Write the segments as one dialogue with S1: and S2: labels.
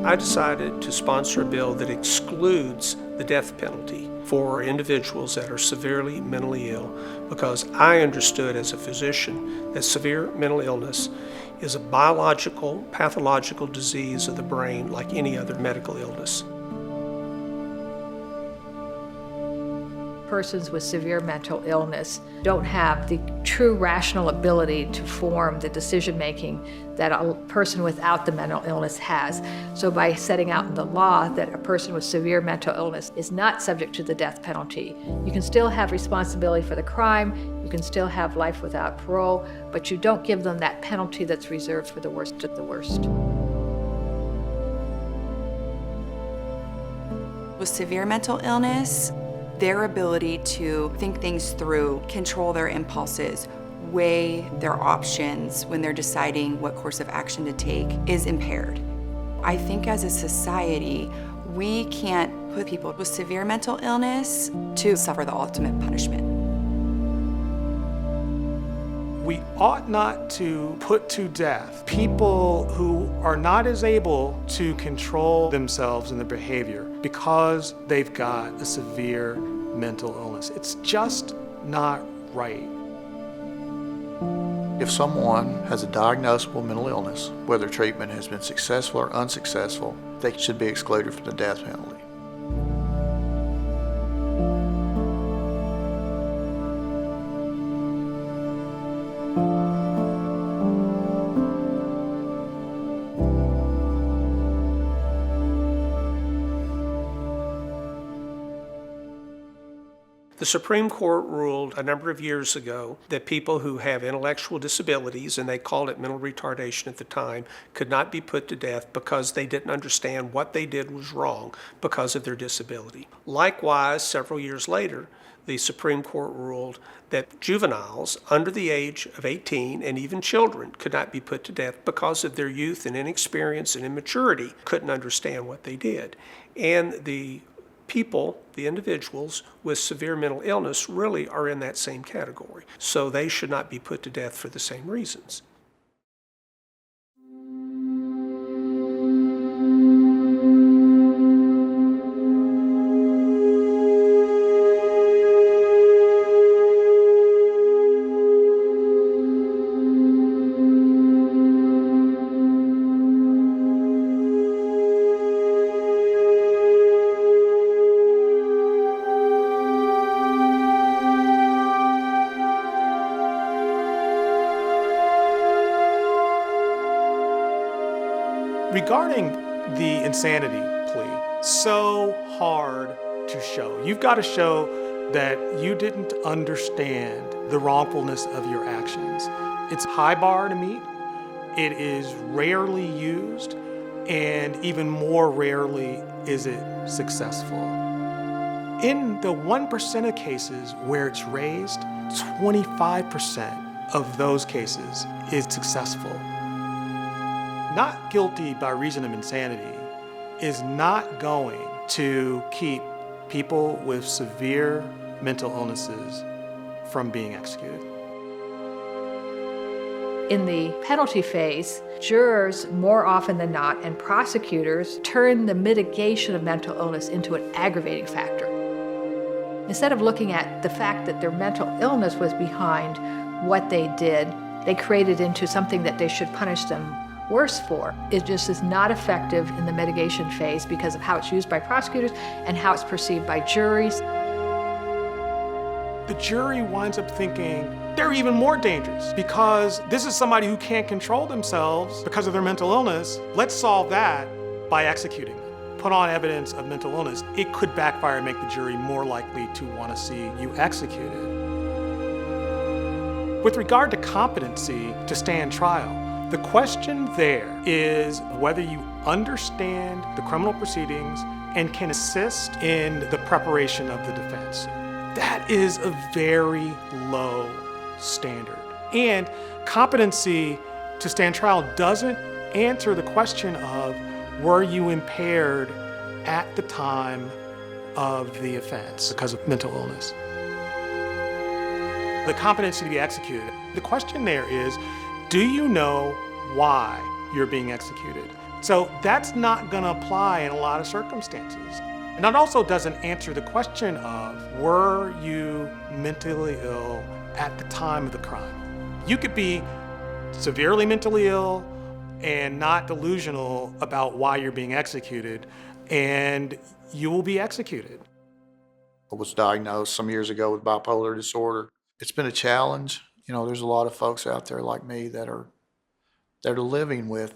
S1: I decided to sponsor a bill that excludes the death penalty for individuals that are severely mentally ill, because I understood as a physician that severe mental illness is a biological, pathological disease of the brain like any other medical illness.
S2: Persons with severe mental illness don't have the true rational ability to form the decision-making that a person without the mental illness has. So by setting out in the law that a person with severe mental illness is not subject to the death penalty, you can still have responsibility for the crime, you can still have life without parole, but you don't give them that penalty that's reserved for the worst of the worst.
S3: With severe mental illness, their ability to think things through, control their impulses, weigh their options when they're deciding what course of action to take is impaired. I think as a society, we can't put people with severe mental illness to suffer the ultimate punishment.
S4: We ought not to put to death people who are not as able to control themselves and their behavior because they've got a severe mental illness. It's just not right.
S5: If someone has a diagnosable mental illness, whether treatment has been successful or unsuccessful, they should be excluded from the death penalty.
S1: The Supreme Court ruled a number of years ago that people who have intellectual disabilities, and they called it mental retardation at the time, could not be put to death because they didn't understand what they did was wrong because of their disability. Likewise, several years later, the Supreme Court ruled that juveniles under the age of 18 and even children could not be put to death because of their youth and inexperience and immaturity, couldn't understand what they did. And the people, the individuals with severe mental illness really are in that same category. So they should not be put to death for the same reasons.
S4: Regarding the insanity plea, so hard to show. You've got to show that you didn't understand the wrongfulness of your actions. It's a high bar to meet. It is rarely used, and even more rarely is it successful. In the 1% of cases where it's raised, 25% of those cases is successful. Not guilty by reason of insanity is not going to keep people with severe mental illnesses from being executed.
S2: In the penalty phase, jurors more often than not and prosecutors turn the mitigation of mental illness into an aggravating factor. Instead of looking at the fact that their mental illness was behind what they did, they created into something that they should punish them worse for. It just is not effective in the mitigation phase because of how it's used by prosecutors and how it's perceived by juries.
S4: The jury winds up thinking they're even more dangerous because this is somebody who can't control themselves because of their mental illness. Let's solve that by executing them. Put on evidence of mental illness. It could backfire and make the jury more likely to want to see you executed. With regard to competency to stand trial, the question there is whether you understand the criminal proceedings and can assist in the preparation of the defense. That is a very low standard. And competency to stand trial doesn't answer the question of were you impaired at the time of the offense because of mental illness. The competency to be executed. The question there is, do you know why you're being executed? So that's not going to apply in a lot of circumstances. And that also doesn't answer the question of, were you mentally ill at the time of the crime? You could be severely mentally ill and not delusional about why you're being executed, and you will be executed.
S5: I was diagnosed some years ago with bipolar disorder. It's been a challenge. You know, there's a lot of folks out there like me that are living with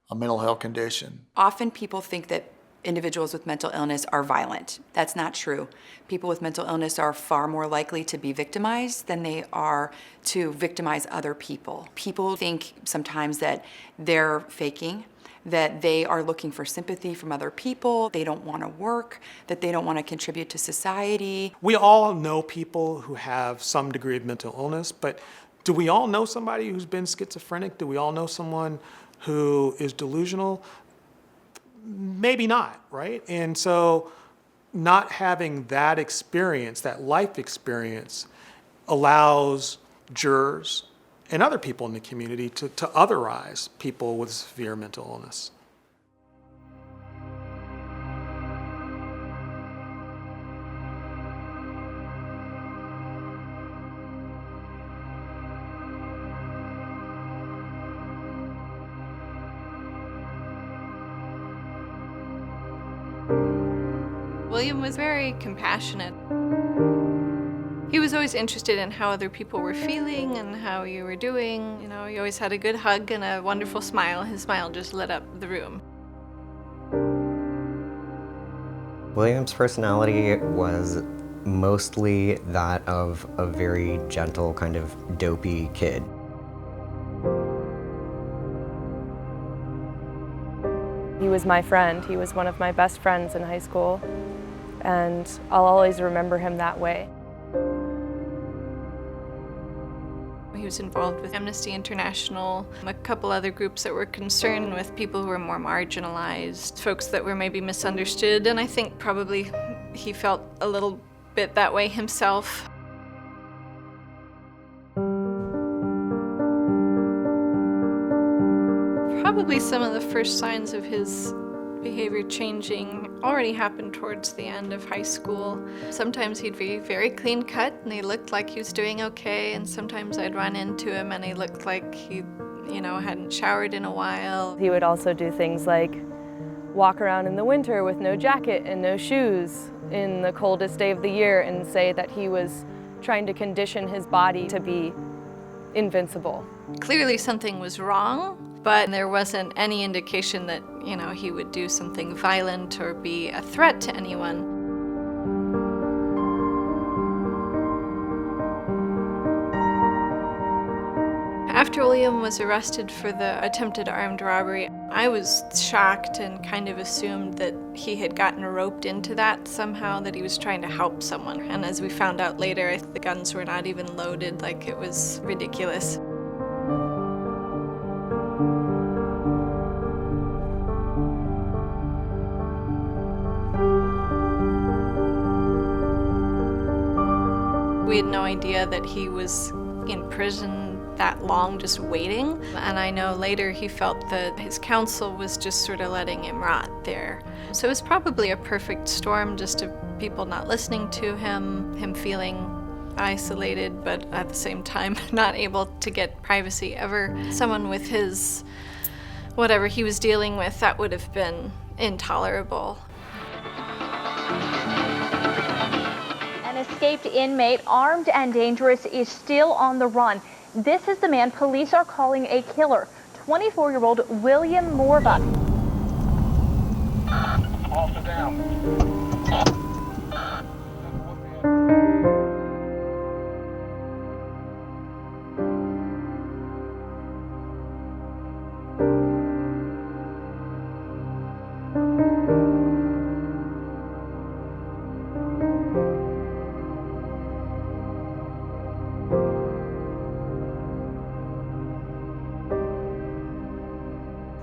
S5: a mental health condition.
S3: Often people think that individuals with mental illness are violent. That's not true. People with mental illness are far more likely to be victimized than they are to victimize other people. People think sometimes that they're faking, that they are looking for sympathy from other people, they don't want to work, that they don't want to contribute to society.
S4: We all know people who have some degree of mental illness, but do we all know somebody who's been schizophrenic? Do we all know someone who is delusional? Maybe not, right? And so not having that experience, that life experience, allows jurors and other people in the community to otherize people with severe mental illness.
S6: William was very compassionate. He was always interested in how other people were feeling and how you were doing. You know, he always had a good hug and a wonderful smile. His smile just lit up the room.
S7: William's personality was mostly that of a very gentle, kind of dopey kid.
S8: He was my friend. He was one of my best friends in high school, and I'll always remember him that way.
S6: He was involved with Amnesty International, a couple other groups that were concerned with people who were more marginalized, folks that were maybe misunderstood, and I think probably he felt a little bit that way himself. Probably some of the first signs of his behavior changing already happened towards the end of high school. Sometimes he'd be very clean cut and he looked like he was doing okay, and sometimes I'd run into him and he looked like he, hadn't showered in a while.
S8: He would also do things like walk around in the winter with no jacket and no shoes in the coldest day of the year and say that he was trying to condition his body to be invincible.
S6: Clearly something was wrong, but there wasn't any indication that, he would do something violent or be a threat to anyone. After William was arrested for the attempted armed robbery, I was shocked and kind of assumed that he had gotten roped into that somehow, that he was trying to help someone. And as we found out later, the guns were not even loaded, like it was ridiculous. We had no idea that he was in prison that long, just waiting. And I know later he felt that his counsel was just sort of letting him rot there. So it was probably a perfect storm, just of people not listening to him feeling isolated, but at the same time not able to get privacy ever. Someone with his, whatever he was dealing with, that would have been intolerable.
S9: An escaped inmate, armed and dangerous, is still on the run. This is the man police are calling a killer, 24-year-old William Morva.
S10: Officer down.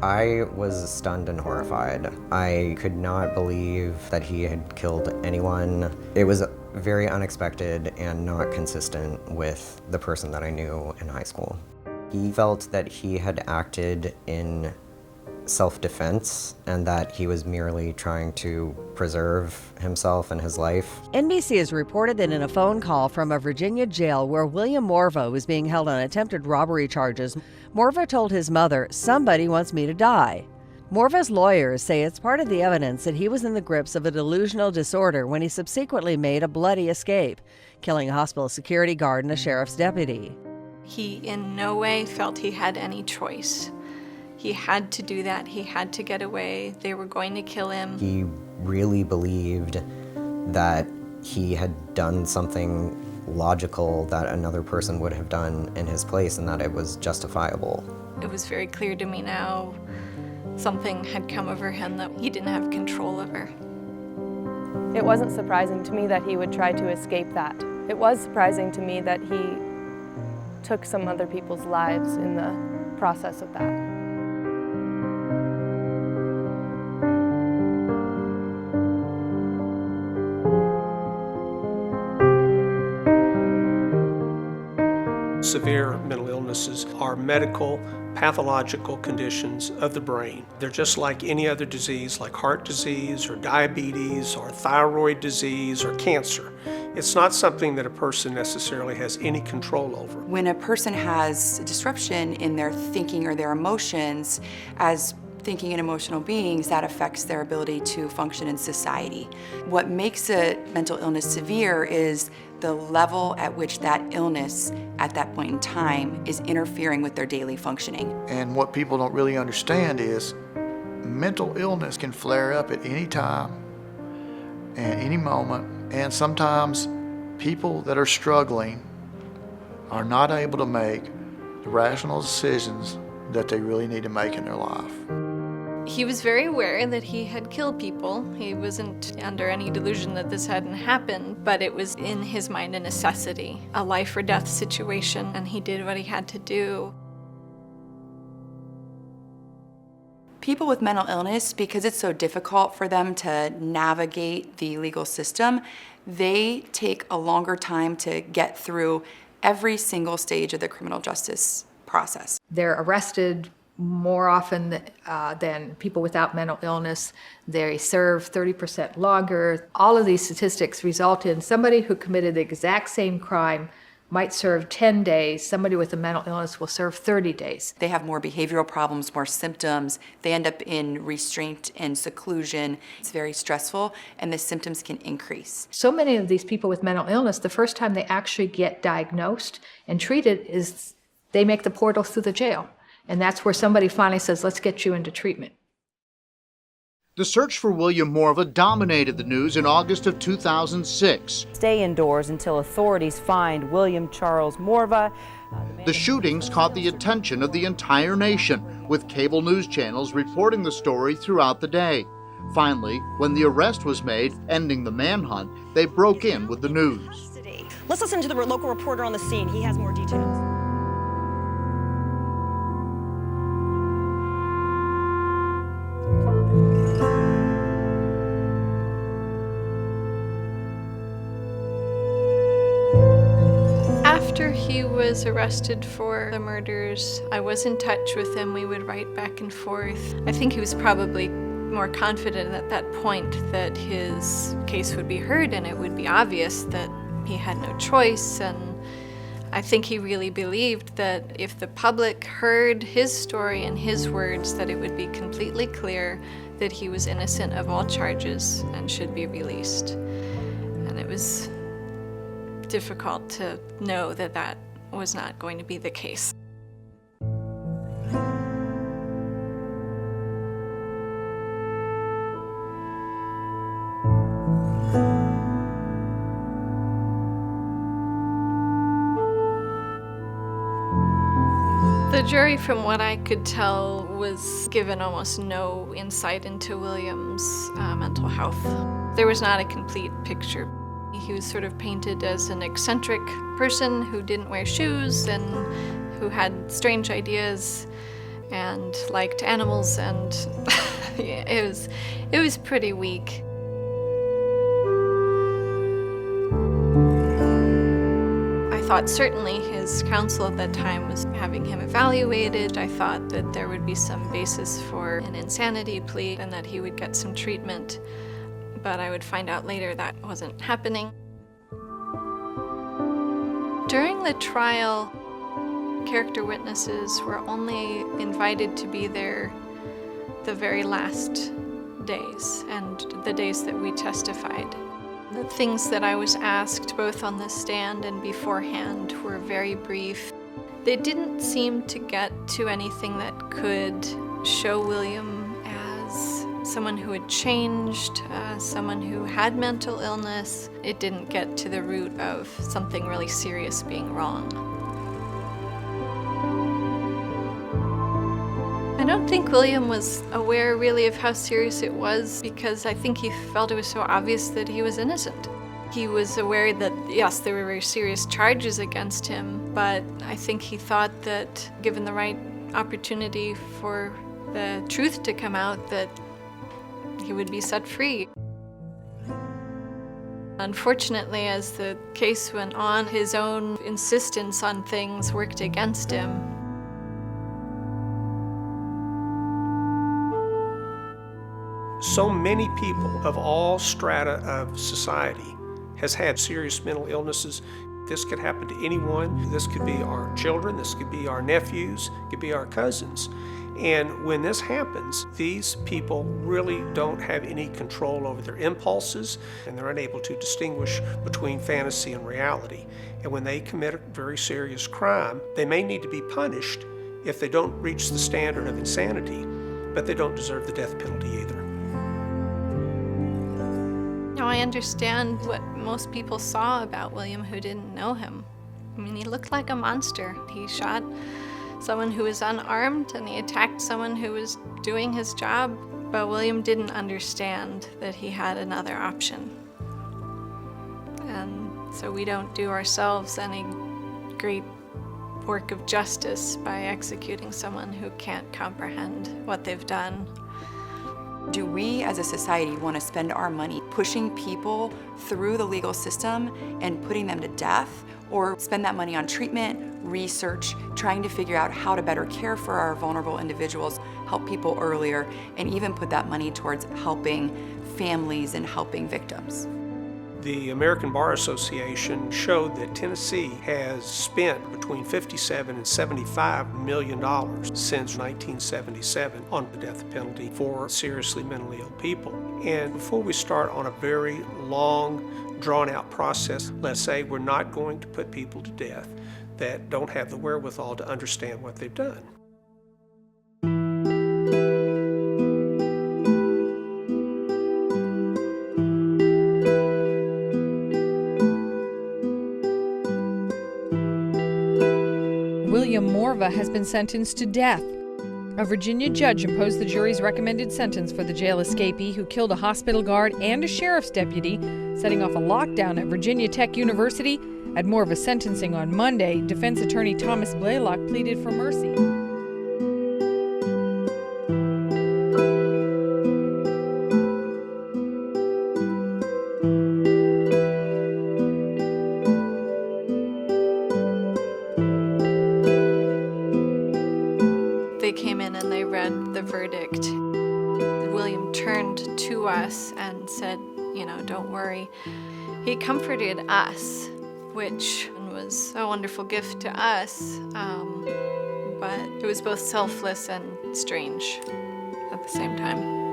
S7: I was stunned and horrified. I could not believe that he had killed anyone. It was very unexpected and not consistent with the person that I knew in high school. He felt that he had acted in self-defense and that he was merely trying to preserve himself and his life.
S10: NBC has reported that in a phone call from a Virginia jail where William Morva was being held on attempted robbery charges, Morva told his mother, "Somebody wants me to die." Morva's lawyers say it's part of the evidence that he was in the grips of a delusional disorder when he subsequently made a bloody escape, killing a hospital security guard and a sheriff's deputy.
S6: He in no way felt he had any choice. He had to do that. He had to get away. They were going to kill him.
S7: He really believed that he had done something logical that another person would have done in his place and that it was justifiable.
S6: It was very clear to me now something had come over him that he didn't have control over.
S8: It wasn't surprising to me that he would try to escape that. It was surprising to me that he took some other people's lives in the process of that.
S1: Severe mental illnesses are medical, pathological conditions of the brain. They're just like any other disease, like heart disease or diabetes or thyroid disease or cancer. It's not something that a person necessarily has any control over.
S3: When a person has a disruption in their thinking or their emotions, as thinking and emotional beings, that affects their ability to function in society. What makes a mental illness severe is the level at which that illness at that point in time is interfering with their daily functioning.
S5: And what people don't really understand is mental illness can flare up at any time and any moment. And sometimes people that are struggling are not able to make the rational decisions that they really need to make in their life.
S6: He was very aware that he had killed people. He wasn't under any delusion that this hadn't happened, but it was in his mind a necessity, a life or death situation, and he did what he had to do.
S3: People with mental illness, because it's so difficult for them to navigate the legal system, they take a longer time to get through every single stage of the criminal justice process.
S2: They're arrested more often than people without mental illness. They serve 30% longer. All of these statistics result in somebody who committed the exact same crime might serve 10 days. Somebody with a mental illness will serve 30 days.
S3: They have more behavioral problems, more symptoms. They end up in restraint and seclusion. It's very stressful, and the symptoms can increase.
S2: So many of these people with mental illness, the first time they actually get diagnosed and treated is they make the portal through the jail. And that's where somebody finally says, let's get you into treatment.
S11: The search for William Morva dominated the news in August of 2006.
S10: Stay indoors until authorities find William Charles Morva.
S11: The shootings caught the attention of the entire nation, with cable news channels reporting the story throughout the day. Finally, when the arrest was made, ending the manhunt, they broke in with the news.
S12: Let's listen to the local reporter on the scene. He has more details.
S6: After he was arrested for the murders, I was in touch with him. We would write back and forth. I think he was probably more confident at that point that his case would be heard and it would be obvious that he had no choice. And I think he really believed that if the public heard his story and his words, that it would be completely clear that he was innocent of all charges and should be released. And it was difficult to know that that was not going to be the case. The jury, from what I could tell, was given almost no insight into William's mental health. There was not a complete picture. He was sort of painted as an eccentric person who didn't wear shoes and who had strange ideas and liked animals, and it was pretty weak. I thought certainly his counsel at that time was having him evaluated. I thought that there would be some basis for an insanity plea and that he would get some treatment. But I would find out later that wasn't happening. During the trial, character witnesses were only invited to be there the very last days and the days that we testified. The things that I was asked both on the stand and beforehand were very brief. They didn't seem to get to anything that could show William as someone who had changed, someone who had mental illness. It didn't get to the root of something really serious being wrong. I don't think William was aware really of how serious it was because I think he felt it was so obvious that he was innocent. He was aware that, yes, there were very serious charges against him, but I think he thought that given the right opportunity for the truth to come out, that he would be set free. Unfortunately, as the case went on, his own insistence on things worked against him.
S1: So many people of all strata of society has had serious mental illnesses. This could happen to anyone. This could be our children, this could be our nephews, it could be our cousins. And when this happens, these people really don't have any control over their impulses, and they're unable to distinguish between fantasy and reality. And when they commit a very serious crime, they may need to be punished if they don't reach the standard of insanity, but they don't deserve the death penalty either.
S6: Now, I understand what most people saw about William who didn't know him. I mean, he looked like a monster. He shot someone who was unarmed and he attacked someone who was doing his job, but William didn't understand that he had another option. And so we don't do ourselves any great work of justice by executing someone who can't comprehend what they've done.
S3: Do we as a society want to spend our money pushing people through the legal system and putting them to death, or spend that money on treatment, research, trying to figure out how to better care for our vulnerable individuals, help people earlier, and even put that money towards helping families and helping victims?
S1: The American Bar Association showed that Tennessee has spent between $57 and $75 million since 1977 on the death penalty for seriously mentally ill people. And before we start on a very long, drawn-out process, let's say we're not going to put people to death that don't have the wherewithal to understand what they've done.
S13: William Morva has been sentenced to death. A Virginia judge imposed the jury's recommended sentence for the jail escapee who killed a hospital guard and a sheriff's deputy, setting off a lockdown at Virginia Tech University. At Morva's sentencing on Monday, defense attorney Thomas Blaylock pleaded for mercy.
S6: They came in and they read the verdict. William turned to us and said, you know, don't worry. He comforted us, which was a wonderful gift to us, but it was both selfless and strange at the same time.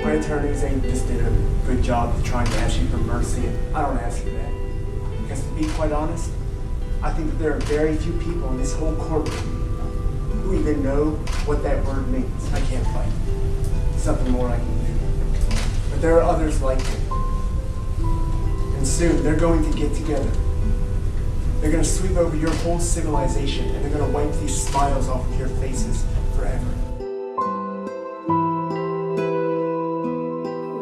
S14: My attorneys, they just did a good job of trying to ask you for mercy, and I don't ask you that. Because to be quite honest, I think that there are very few people in this whole courtroom who even know what that word means. I can't fight. Something more I can do. But there are others like you. And soon, they're going to get together. They're going to sweep over your whole civilization, and they're going to wipe these smiles off of your faces forever.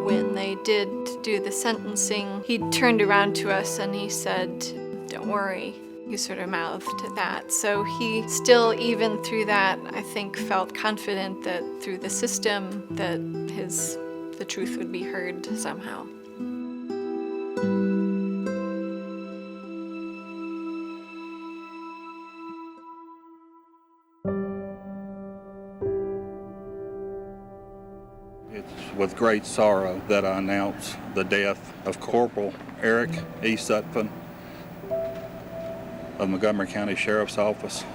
S6: When they did do the sentencing, he turned around to us and he said, don't worry. He sort of mouthed to that. So he still, even through that, I think felt confident that through the system that the truth would be heard somehow.
S15: It's with great sorrow that I announce the death of Corporal Eric E. Sutphin of Montgomery County Sheriff's Office.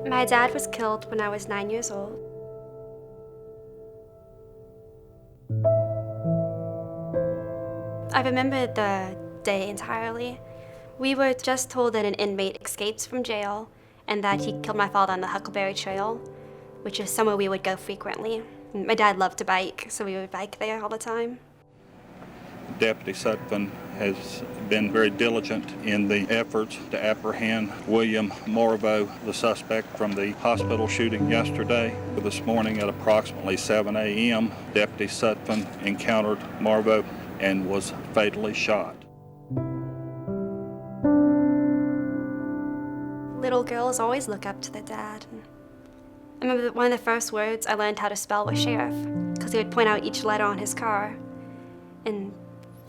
S16: My dad was killed when I was 9 years old. I remember the day entirely. We were just told that an inmate escaped from jail and that he killed my father on the Huckleberry Trail, which is somewhere we would go frequently. My dad loved to bike, so we would bike there all the time.
S15: Deputy Sutphin has been very diligent in the efforts to apprehend William Morvo, the suspect from the hospital shooting yesterday. This morning at approximately 7 a.m., Deputy Sutphin encountered Morvo and was fatally shot.
S16: Little girls always look up to their dad. I remember that one of the first words I learned how to spell was sheriff, because he would point out each letter on his car. And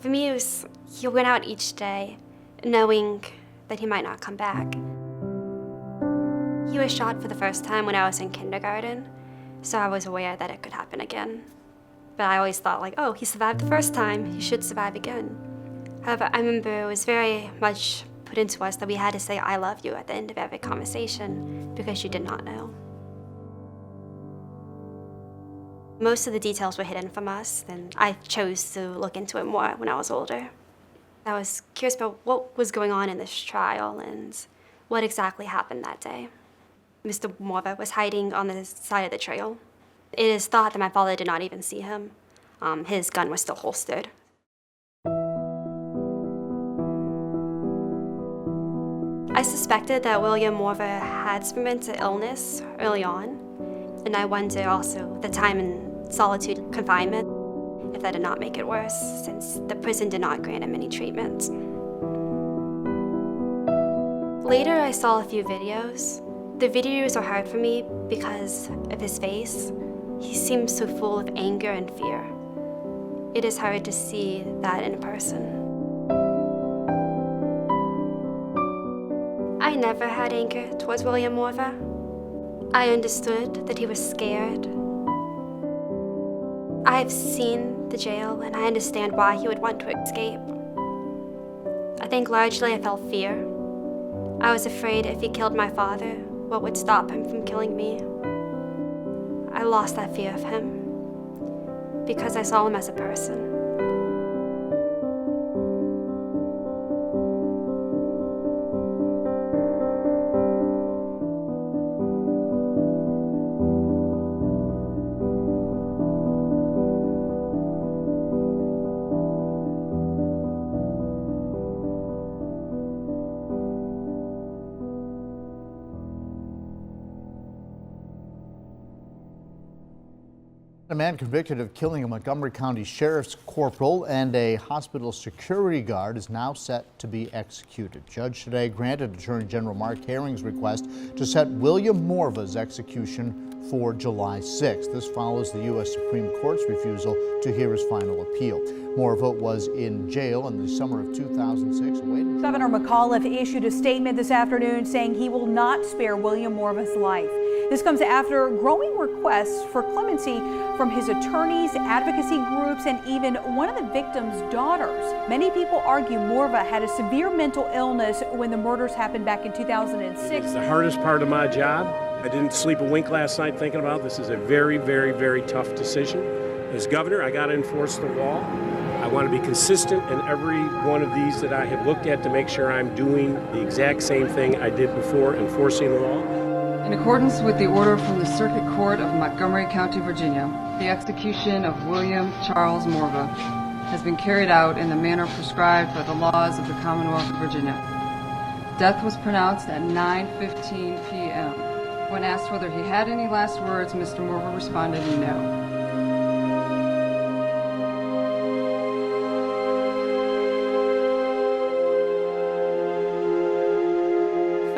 S16: for me, it was, he went out each day knowing that he might not come back. He was shot for the first time when I was in kindergarten, so I was aware that it could happen again. But I always thought, like, oh, he survived the first time, he should survive again. However, I remember it was very much put into us that we had to say, I love you at the end of every conversation, because you did not know. Most of the details were hidden from us, and I chose to look into it more when I was older. I was curious about what was going on in this trial and what exactly happened that day. Mr. Morvo was hiding on the side of the trail. It is thought that my father did not even see him. His gun was still holstered. I suspected that William Morvo had some mental illness early on, and I wonder also the time in solitude confinement, if that did not make it worse, since the prison did not grant him any treatment. Later, I saw a few videos. The videos are hard for me because of his face. He seems so full of anger and fear. It is hard to see that in a person. I never had anger towards William Morvo. I understood that he was scared. I've seen the jail, and I understand why he would want to escape. I think largely I felt fear. I was afraid if he killed my father, what would stop him from killing me? I lost that fear of him because I saw him as a person.
S11: A man convicted of killing a Montgomery County Sheriff's corporal and a hospital security guard is now set to be executed. Judge today granted Attorney General Mark Herring's request to set William Morva's execution for July 6th. This follows the U.S. Supreme Court's refusal to hear his final appeal. Morva was in jail in the summer of 2006.
S17: Governor McAuliffe issued a statement this afternoon saying he will not spare William Morva's life. This comes after growing requests for clemency from his attorneys, advocacy groups, and even one of the victim's daughters. Many people argue Morva had a severe mental illness when the murders happened back in 2006.
S18: It's the hardest part of my job. I didn't sleep a wink last night thinking about this. Is a very, very, very tough decision. As governor, I got to enforce the law. I want to be consistent in every one of these that I have looked at to make sure I'm doing the exact same thing I did before, enforcing the law.
S19: In accordance with the order from the Circuit Court of Montgomery County, Virginia, the execution of William Charles Morva has been carried out in the manner prescribed by the laws of the Commonwealth of Virginia. Death was pronounced at 9:15 p.m. When asked whether he had any last words, Mr. Morva responded, no.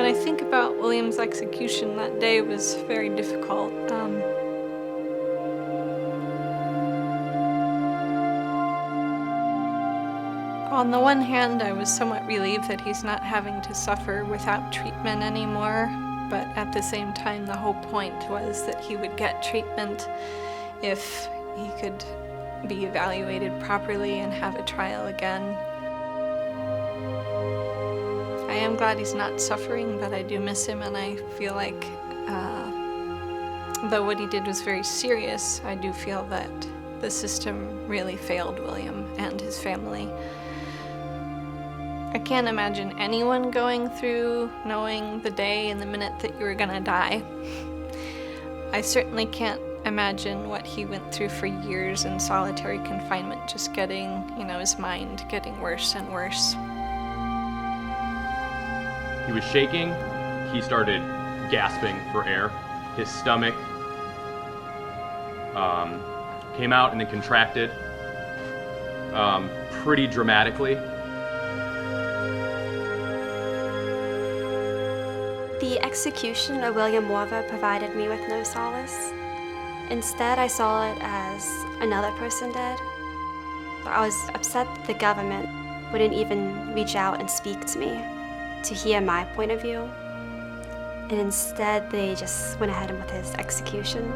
S6: When I think about William's execution, that day was very difficult. On the one hand, I was somewhat relieved that he's not having to suffer without treatment anymore, but at the same time, the whole point was that he would get treatment if he could be evaluated properly and have a trial again. I am glad he's not suffering, but I do miss him, and I feel like, though what he did was very serious, I do feel that the system really failed William and his family. I can't imagine anyone going through knowing the day and the minute that you were gonna die. I certainly can't imagine what he went through for years in solitary confinement, just getting, his mind getting worse and worse.
S20: He was shaking. He started gasping for air. His stomach came out and then contracted pretty dramatically.
S16: The execution of William Morva provided me with no solace. Instead, I saw it as another person dead. I was upset that the government wouldn't even reach out and speak to me to hear my point of view. And instead, they just went ahead with his execution.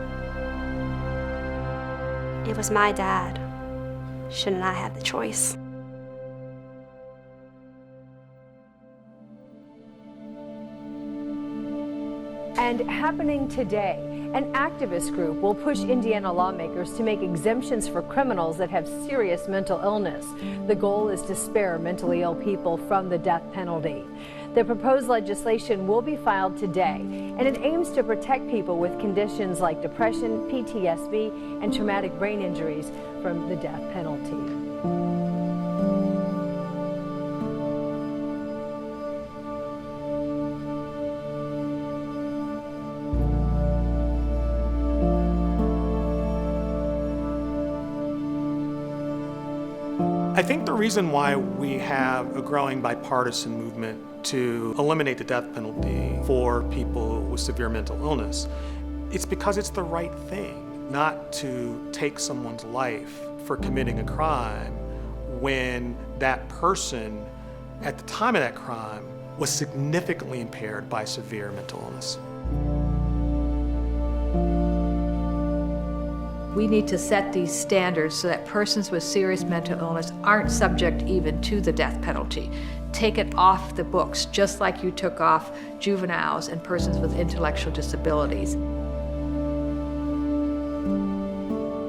S16: It was my dad. Shouldn't I have the choice?
S21: And happening today, an activist group will push Indiana lawmakers to make exemptions for criminals that have serious mental illness. The goal is to spare mentally ill people from the death penalty. The proposed legislation will be filed today, and it aims to protect people with conditions like depression, PTSD, and traumatic brain injuries from the death penalty.
S4: I think the reason why we have a growing bipartisan movement to eliminate the death penalty for people with severe mental illness, it's because it's the right thing not to take someone's life for committing a crime when that person, at the time of that crime, was significantly impaired by severe mental illness.
S2: We need to set these standards so that persons with serious mental illness aren't subject even to the death penalty. Take it off the books, just like you took off juveniles and persons with intellectual disabilities.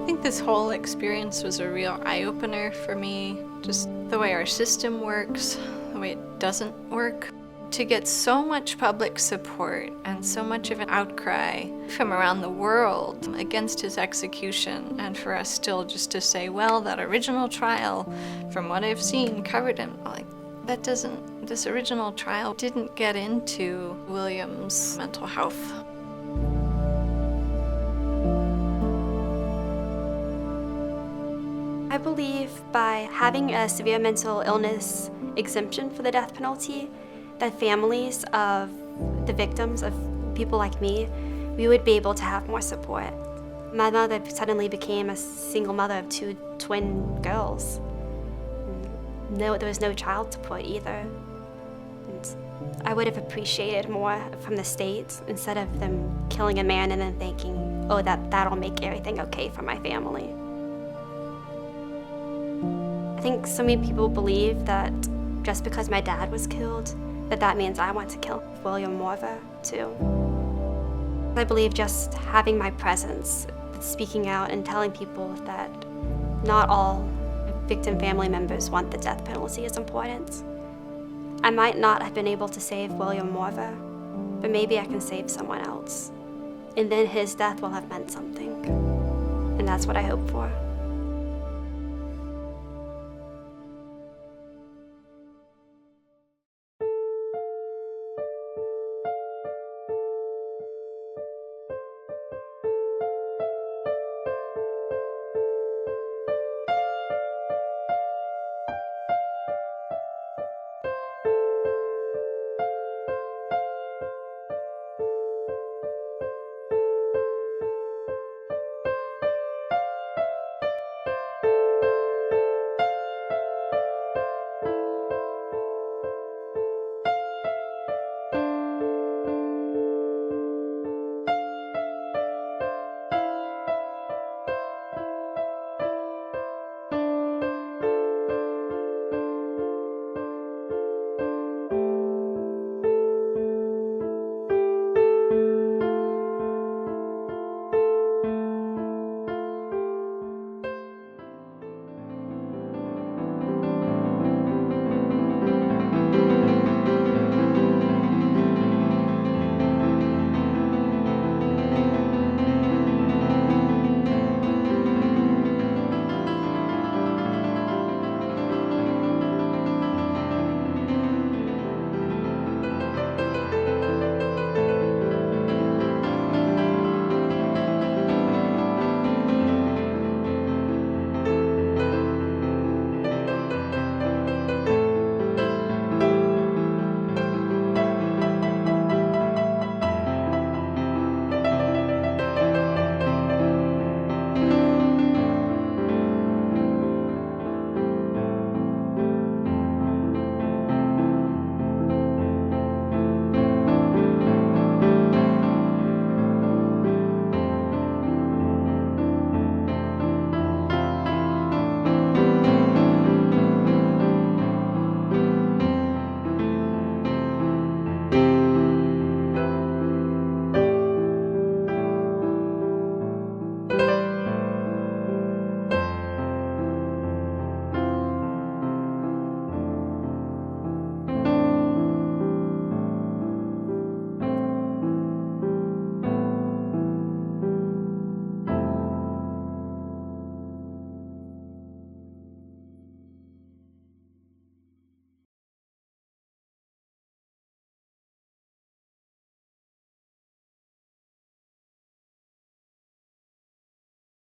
S6: I think this whole experience was a real eye-opener for me, just the way our system works, the way it doesn't work. To get so much public support and so much of an outcry from around the world against his execution, and for us still just to say, well, that original trial, from what I've seen, covered him. Like, this original trial didn't get into William's mental health.
S16: I believe by having a severe mental illness exemption for the death penalty, that families of the victims, of people like me, we would be able to have more support. My mother suddenly became a single mother of 2 twin girls. There was no child support either. And I would have appreciated more from the state instead of them killing a man and then thinking, oh, that'll make everything okay for my family. I think so many people believe that just because my dad was killed, that means I want to kill William Morva too. I believe just having my presence, speaking out and telling people that not all victim family members want the death penalty is important. I might not have been able to save William Morva, but maybe I can save someone else. And then his death will have meant something. And that's what I hope for.